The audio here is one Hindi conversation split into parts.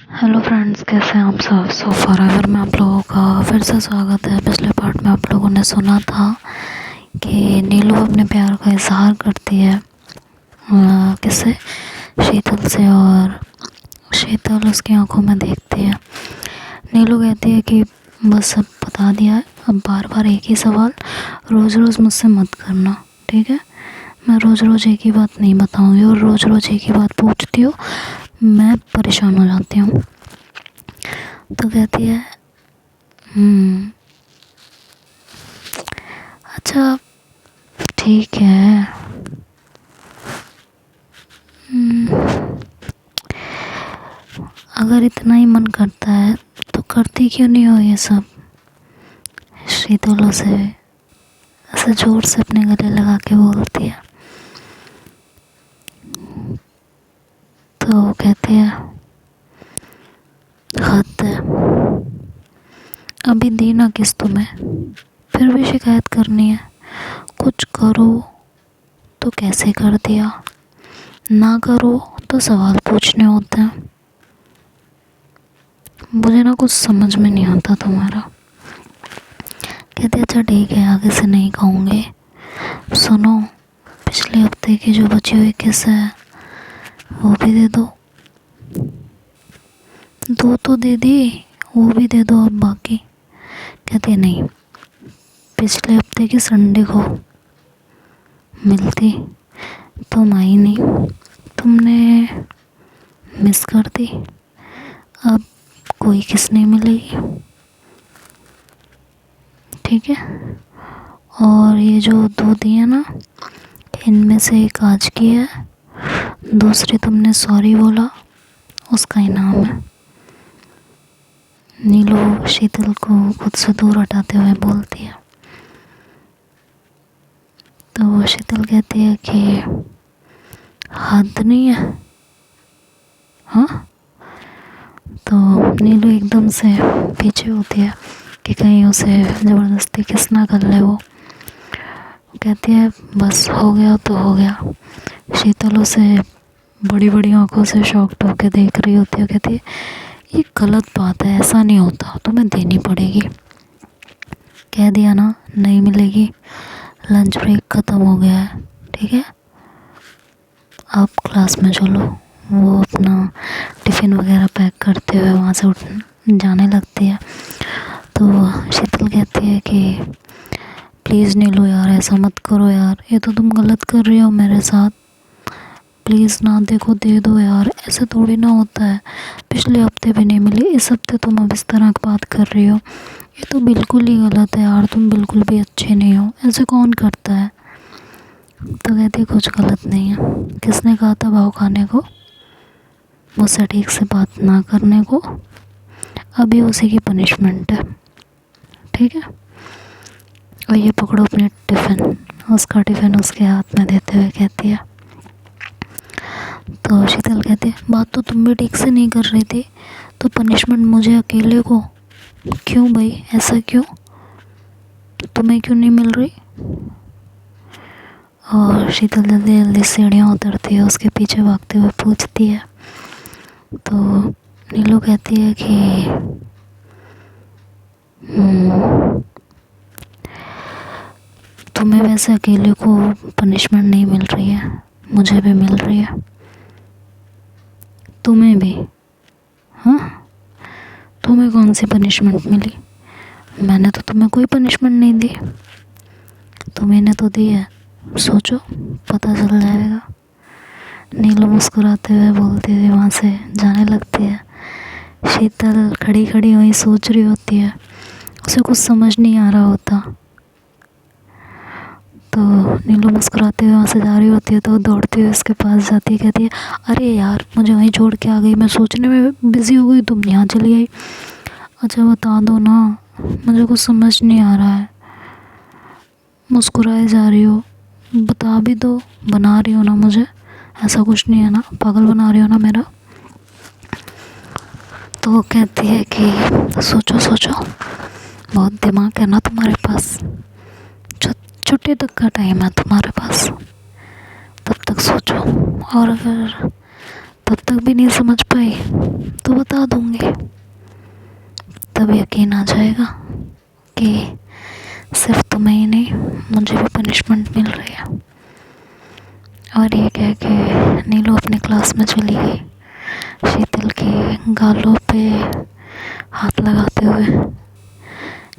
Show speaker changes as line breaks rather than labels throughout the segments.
हेलो फ्रेंड्स, कैसे हैं आप सब। सो फॉरएवर में आप लोगों का फिर से स्वागत है। पिछले पार्ट में आप लोगों ने सुना था कि नीलू अपने प्यार का इजहार करती है किससे, शीतल से, और शीतल उसकी आंखों में देखती है। नीलू कहती है कि बस अब बता दिया है, अब बार बार एक ही सवाल रोज़ रोज़ मुझसे मत करना, ठीक है। मैं रोज़ रोज़ एक ही बात नहीं बताऊंगी, और रोज़ रोज़ एक ही बात पूछती हो, मैं परेशान हो जाती हूँ। तो कहती है अच्छा ठीक है। अगर इतना ही मन करता है तो करती क्यों नहीं हो ये सब। शीतल से ऐसे जोर से अपने गले लगा के बोलती है। तो वो कहती है हद है, अभी दी ना किस तुम्हें, फिर भी शिकायत करनी है। कुछ करो तो कैसे कर दिया, ना करो तो सवाल पूछने होते हैं। मुझे ना कुछ समझ में नहीं आता तुम्हारा। कहते अच्छा ठीक है, आगे से नहीं कहूँगी। सुनो, पिछले हफ्ते की जो बची हुई किस है वो भी दे दो। दो तो दे दी, वो भी दे दो अब बाकी। कहती नहीं, पिछले हफ्ते की संडे को मिलती, तुम आई नहीं, तुमने मिस कर दी। अब कोई किस नहीं मिलेगी, ठीक है। और ये जो दो दी है ना, इनमें से एक आज की है, दूसरी तुमने सॉरी बोला उसका इनाम है। नीलू शीतल को खुद से दूर हटाते हुए बोलती है। तो शीतल कहती है कि हद नहीं है, हाँ। तो नीलू एकदम से पीछे होती है कि कहीं उसे ज़बरदस्ती किस ना कर ले। वो कहती है बस हो गया तो हो गया। शीतल उसे बड़ी बड़ी आंखों से शॉक्ड होकर देख रही होती है। कहती है ये गलत बात है, ऐसा नहीं होता, तुम्हें देनी पड़ेगी। कह दिया ना नहीं मिलेगी। लंच ब्रेक ख़त्म हो गया है, ठीक है। आप क्लास में चलो। वो अपना टिफ़िन वगैरह पैक करते हुए वहाँ से उठ जाने लगती है। तो शीतल कहती है कि प्लीज़ नीलू यार, ऐसा मत करो यार, ये तो तुम गलत कर रही हो मेरे साथ। प्लीज़ ना, देखो दे दो यार, ऐसे थोड़ी ना होता है। पिछले हफ्ते भी नहीं मिली, इस हफ्ते तुम अब इस तरह की बात कर रही हो, ये तो बिल्कुल ही गलत है यार, तुम बिल्कुल भी अच्छे नहीं हो, ऐसे कौन करता है। तो कहती कुछ गलत नहीं है, किसने कहा था भाव खाने को, मुझसे ठीक से बात ना करने को। अभी उसी की पनिशमेंट है, ठीक है। और ये पकड़ो अपने टिफ़िन। उसका टिफ़िन उसके हाथ में देते हुए कहती है। तो शीतल कहती है बात तो तुम भी ठीक से नहीं कर रही थी, तो पनिशमेंट मुझे अकेले को क्यों भाई, ऐसा क्यों, तुम्हें क्यों नहीं मिल रही। और शीतल जल्दी जल्दी सीढ़ियाँ उतरती है, उसके पीछे भागते हुए पूछती है। तो नीलू कहती है कि तुम्हें वैसे अकेले को पनिशमेंट नहीं मिल रही है, मुझे भी मिल रही है, तुम्हें भी। हाँ, तुम्हें कौन सी पनिशमेंट मिली, मैंने तो तुम्हें कोई पनिशमेंट नहीं दी, तुम्हें ने तो दी है, सोचो पता चल जाएगा। नीलू मुस्कुराते हुए बोलती हुई वहाँ से जाने लगती है। शीतल खड़ी खड़ी वहीं सोच रही होती है, उसे कुछ समझ नहीं आ रहा होता। तो नीलू मुस्कुराते हुए वहाँ से जा रही होती है, तो दौड़ती हुई उसके पास जाती है। कहती है अरे यार, मुझे वहीं छोड़ के आ गई, मैं सोचने में बिज़ी हो गई, तुम यहाँ चली आई। अच्छा बता दो ना, मुझे कुछ समझ नहीं आ रहा है। मुस्कुराए जा रही हो, बता भी दो, बना रही हो ना मुझे, ऐसा कुछ नहीं है ना, पागल बना रही हो ना मेरा। तो वो कहती है कि सोचो सोचो, बहुत दिमाग है ना तुम्हारे पास, छुट्टी तक का टाइम है तुम्हारे पास, तब तक सोचो। और अगर तब तक भी नहीं समझ पाई तो बता दूँगी, तब यकीन आ जाएगा कि सिर्फ तुम्हें ही नहीं मुझे भी पनिशमेंट मिल रही है। और ये कह के नीलू अपनी क्लास में चली गई, शीतल के गालों पे हाथ लगाते हुए।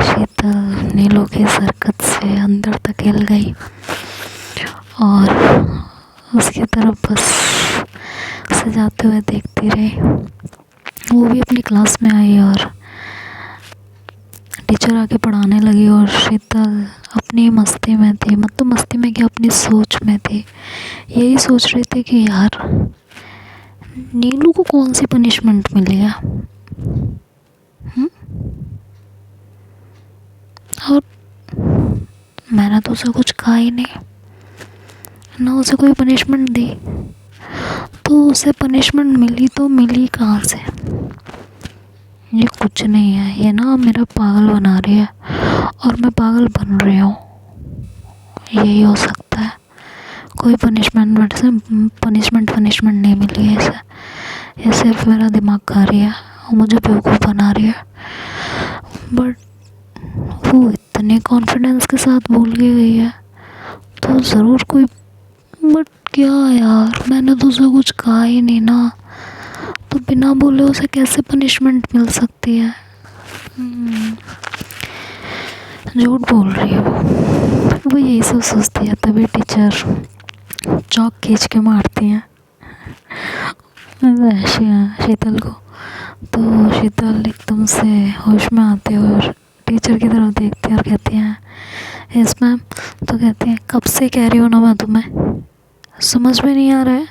शीतल नीलू की हरकत से अंदर तक हिल गई और उसकी तरफ बस उसे जाते हुए देखती रही। वो भी अपनी क्लास में आई और टीचर आके पढ़ाने लगी और शीतल अपनी मस्ती में थी, मतलब मस्ती में क्या, अपनी सोच में थी। यही सोच रही थी कि यार नीलू को कौन सी पनिशमेंट मिली है। और मैंने तो उसे कुछ कहा ही नहीं, ना उसे कोई पनिशमेंट दी, तो उसे पनिशमेंट मिली तो मिली कहाँ से। ये कुछ नहीं है, ये ना मेरा पागल बना रही है और मैं पागल बन रही हूँ, यही हो सकता है। कोई पनिशमेंट नहीं मिली है इसे, ये सिर्फ मेरा दिमाग खा रही है और मुझे बेवकूफ़ बना रही है। बट वो इतने कॉन्फिडेंस के साथ बोल के गई है तो ज़रूर कोई, बट क्या यार, मैंने तो उसे कुछ कहा ही नहीं ना, तो बिना बोले उसे कैसे पनिशमेंट मिल सकती है। झूठ बोल रही है वो यही सब सोचती है। तभी टीचर चौक खींच के मारती हैं शीतल को, तो शीतल एकदम से होश में आती है और टीचर की तरफ देखती है और कहती हैं यस मैम। तो कहती हैं कब से कह रही हो ना मैं तुम्हें, समझ में नहीं आ रहा है,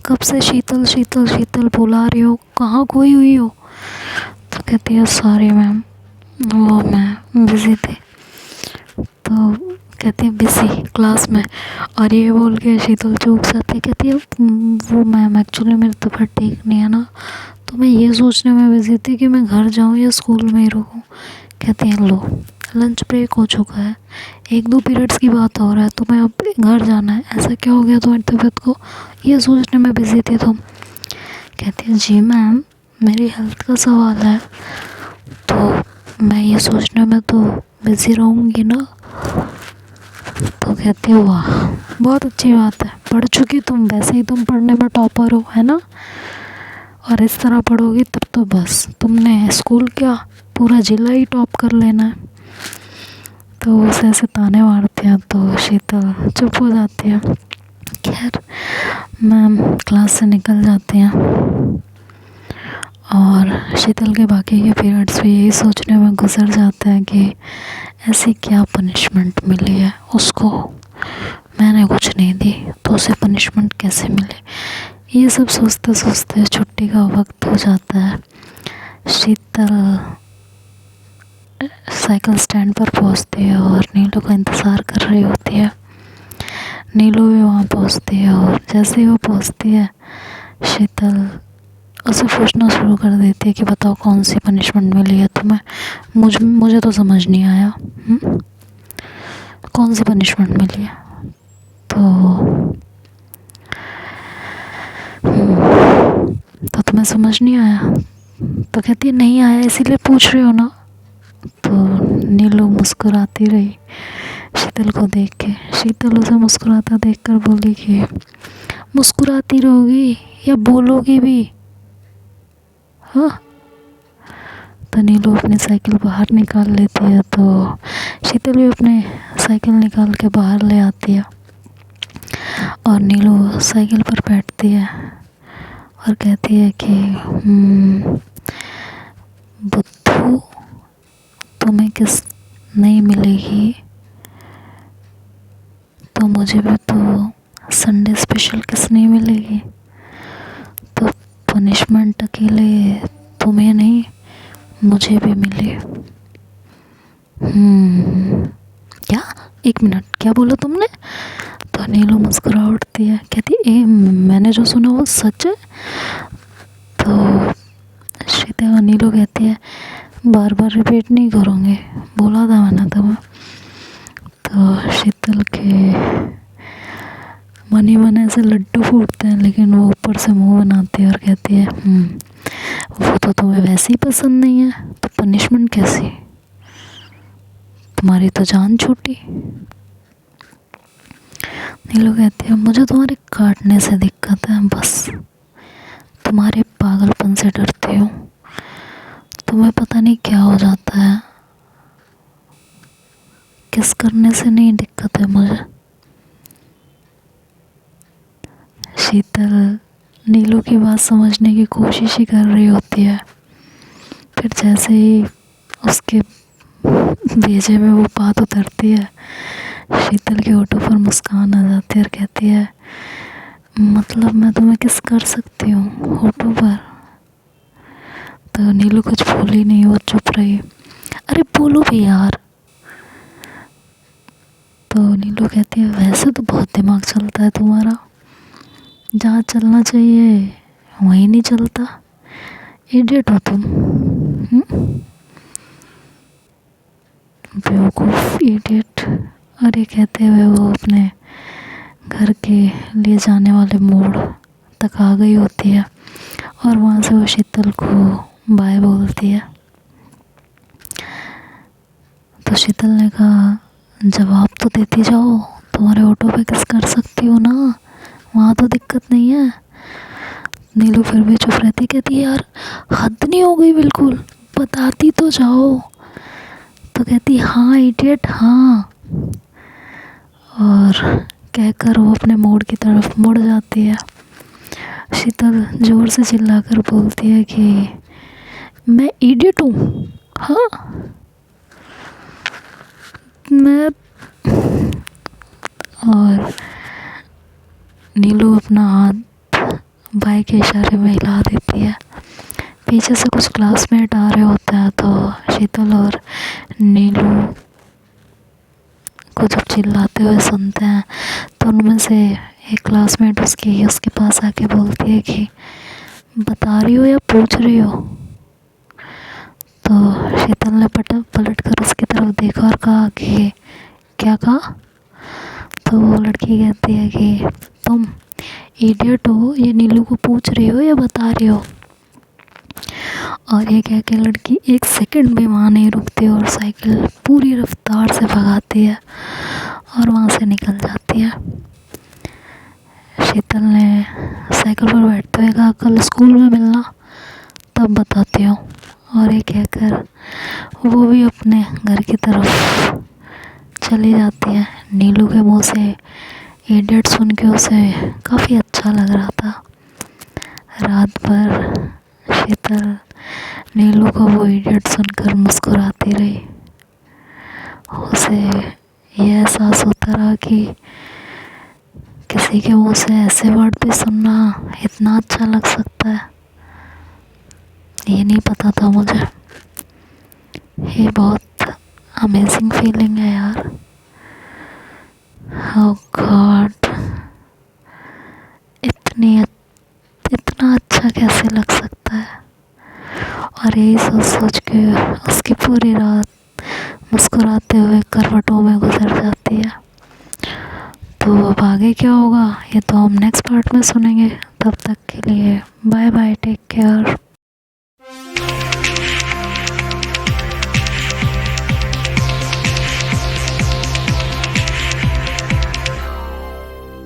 कब से शीतल शीतल शीतल बुला रही हो, कहाँ खोई हुई हो। तो कहती है सॉरी मैम, वो मैं बिज़ी थी। तो कहती है बिज़ी क्लास में, और ये बोल के शीतल चूक जाती, कहती है वो मैम एक्चुअली मेरी तबीयत ठीक नहीं है ना, तो मैं ये सोचने में बिज़ी थी कि मैं घर जाऊँ या स्कूल में ही रुकूँ। कहती हैं लो लंच ब्रेक हो चुका है, 1-2 पीरियड्स की बात हो रहा है, तुम्हें अब घर जाना है, ऐसा क्या हो गया तुम्हारी तबीयत को, ये सोचने में बिज़ी थी तुम। कहती है जी मैम मेरी हेल्थ का सवाल है, तो मैं ये सोचने में तो बिज़ी रहूँगी ना। तो कहती है वाह बहुत अच्छी बात है, पढ़ चुकी तुम, वैसे ही तुम पढ़ने में टॉपर हो है ना, और इस तरह पढ़ोगी तब तो बस तुमने स्कूल क्या पूरा जिला ही टॉप कर लेना है। तो उसे ऐसे ताने मारते हैं तो शीतल चुप हो जाती है। खैर मैम क्लास से निकल जाते हैं और शीतल के बाकी के पीरियड्स भी यही सोचने में गुजर जाते हैं कि ऐसी क्या पनिशमेंट मिली है उसको, मैंने कुछ नहीं दी तो उसे पनिशमेंट कैसे मिले। ये सब सोचते सोचते छुट्टी का वक्त हो जाता है। शीतल साइकिल स्टैंड पर पहुंचती है और नीलू का इंतज़ार कर रही होती है। नीलू भी वहाँ पहुंचती है और जैसे ही वो पहुंचती है शीतल उसे पूछना शुरू कर देती है कि बताओ कौन सी पनिशमेंट मिली है तुम्हें, मुझे तो समझ नहीं आया। कौन सी पनिशमेंट मिली है। तो तुम्हें समझ नहीं आया। तो कहती है नहीं आया इसीलिए पूछ रही हो ना। तो नीलू मुस्कुराती रही शीतल को देख के। शीतल उसे मुस्कुराता देखकर बोली कि मुस्कुराती रहोगी या बोलोगी भी, हाँ। तो नीलू अपनी साइकिल बाहर निकाल लेती है तो शीतल भी अपनी साइकिल निकाल के बाहर ले आती है और नीलू साइकिल पर बैठती है और कहती है कि बुद्धू तुम्हें किस नहीं मिलेगी तो मुझे भी तो संडे स्पेशल किस नहीं मिलेगी, तो पनिशमेंट अकेले तुम्हें नहीं मुझे भी मिले। क्या, एक मिनट, क्या बोला तुमने। तो नीलू मुस्कुरा उठती है, कहती ए मैंने जो सुना वो सच है। तो शीतल नीलू कहती है बार बार रिपीट नहीं करूँगी, बोला था मैंने तुम्हें। तो शीतल के मन ही मन ऐसे लड्डू फूटते हैं, लेकिन वो ऊपर से मुंह बनाती है और कहती है वो तो तुम्हें वैसे ही पसंद नहीं है, तो पनिशमेंट कैसी, तुम्हारी तो जान छूटी। नीलू कहती है मुझे तुम्हारे काटने से दिक्कत है, बस तुम्हारे पागलपन से डरती हूँ, तुम्हें पता नहीं क्या हो जाता है, किस करने से नहीं दिक्कत है मुझे। शीतल नीलू की बात समझने की कोशिश ही कर रही होती है, फिर जैसे ही उसके भेजे में वो बात उतरती है, शीतल के होठों पर मुस्कान आ जाती है और कहती है मतलब मैं तुम्हें किस कर सकती हूँ होठों पर। तो नीलू कुछ बोली नहीं, वो चुप रही। अरे बोलो भी यार। तो नीलू कहती है वैसे तो बहुत दिमाग चलता है तुम्हारा, जहाँ चलना चाहिए वहीं नहीं चलता, इडियट हो तुम। बेवकूफ़, इडियट। और ये कहते हुए वो अपने घर के लिए जाने वाले मोड़ तक आ गई होती है और वहाँ से वो शीतल को बाय बोलती है। तो शीतल ने कहा जवाब तो देती जाओ, तुम्हारे ऑटो पे किस कर सकती हो ना, वहाँ तो दिक्कत नहीं है। नीलू फिर भी चुप रहती, कहती है यार हद नहीं हो गई बिल्कुल, बताती तो जाओ। तो कहती हाँ इडियट हाँ, और कहकर वो अपने मोड़ की तरफ मुड़ जाती है। शीतल जोर से चिल्लाकर बोलती है कि मैं इडियट हूँ, हाँ मैं। और नीलू अपना हाथ भाई के इशारे में हिला देती है। पीछे से कुछ क्लासमेट आ रहे होते हैं, तो शीतल और नीलू को जब चिल्लाते हुए सुनते हैं, तो उनमें से एक क्लासमेट उसके पास आके बोलती है कि बता रही हो या पूछ रही हो। तो शीतल ने पलट कर उसकी तरफ देखा और कहा कि क्या कहा। तो वो लड़की कहती है कि तुम इडियट हो, ये नीलू को पूछ रही हो या बता रही हो। और ये कह के लड़की एक सेकंड भी वहाँ नहीं रुकती और साइकिल पूरी रफ्तार से भगाती है और वहाँ से निकल जाती है। शीतल ने साइकिल पर बैठते हुए कहा कल स्कूल में मिलना, तब बताती हूँ। और ये कहकर वो भी अपने घर की तरफ चली जाती है। नीलू के मुंह से इडियट सुन के उसे काफ़ी अच्छा लग रहा था। रात भर शीतल नीलू को वो इडियट सुनकर मुस्कुराती रही। उसे यह एहसास होता रहा कि किसी के मुंह से ऐसे वर्ड भी सुनना इतना अच्छा लग सकता है, ये नहीं पता था मुझे। ये बहुत अमेजिंग फीलिंग है यार। ओह गॉड, इतना अच्छा कैसे लग सकता है। और यही सोच सोच के उसकी पूरी रात मुस्कुराते हुए करवटों में गुजर जाती है। तो अब आगे क्या होगा ये तो हम नेक्स्ट पार्ट में सुनेंगे। तब तक के लिए बाय बाय, टेक केयर।